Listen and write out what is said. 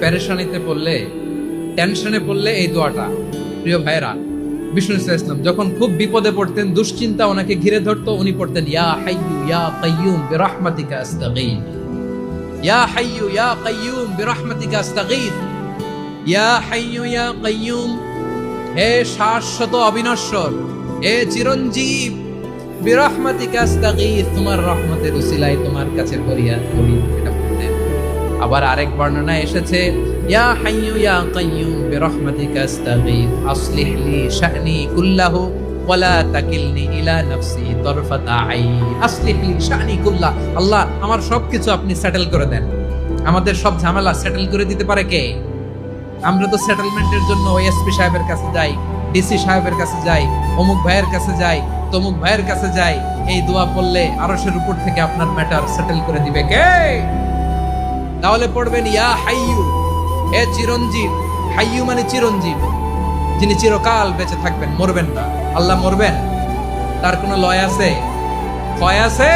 পেরেশানিতে পড়লে, টেনশনে পড়লে এই দোয়াটা, প্রিয় ভাইরা, বিষ্ণু ইসলাম যখন খুব বিপদে পড়তেন, দুশ্চিন্তা ওনাকে ঘিরে ধরতো, উনি পড়তেন ইয়া হাইয়ু ইয়া কাইয়ুম বিরহমাতিকা আস্তাগীথ, ইয়া হাইয়ু ইয়া কাইয়ুম বিরহমাতিকা আস্তাগীথ, ইয়া হাইয়ু ইয়া কাইয়ুম, হে শাশ্বত অবিনশ্বর, হে চিরঞ্জীব, বিরহমাতিকা আস্তাগীথ, তোমার রহমতের উসিলায় তোমার কাছে ফরিয়াদ করি। এটা বলতেন। আবার আরেক বর্ণনায় এসেছে ইয়া হাইয়ু ইয়া কাইয়ুম বিরহমাতিকা আস্তাগীথ আসলিহ লি শা'নি কুল্লাহু ওয়ালা তাকিলনি ইলা নাফসি তারফাতা আইন। আসলিহ লি শা'নি কুল্লাহ, আল্লাহ আমার সবকিছু আপনি সেটেল করে দেন। আমাদের সব ঝামেলা সেটেল করে দিতে পারে কে? আমরা তো সেটেলমেন্টের জন্য ওএসপি সাহেবের কাছে যাই, ডিসি সাহেবের কাছে যাই, অমুক ভাইয়ের কাছে যাই, তমুক ভাইয়ের কাছে যাই। এই দোয়া পড়লে আরশের উপর থেকে আপনার ম্যাটার সেটেল করে দিবে কে? তাহলে পড়বেন ইয়া হাইয়ু, হে চিরঞ্জীব। হাইয়ু মানে চিরঞ্জীব, যিনি চিরকাল বেঁচে থাকবেন, মরবেন না। আল্লাহ মরবেন? তার কোনো লয় আছে? ক্ষয় আছে?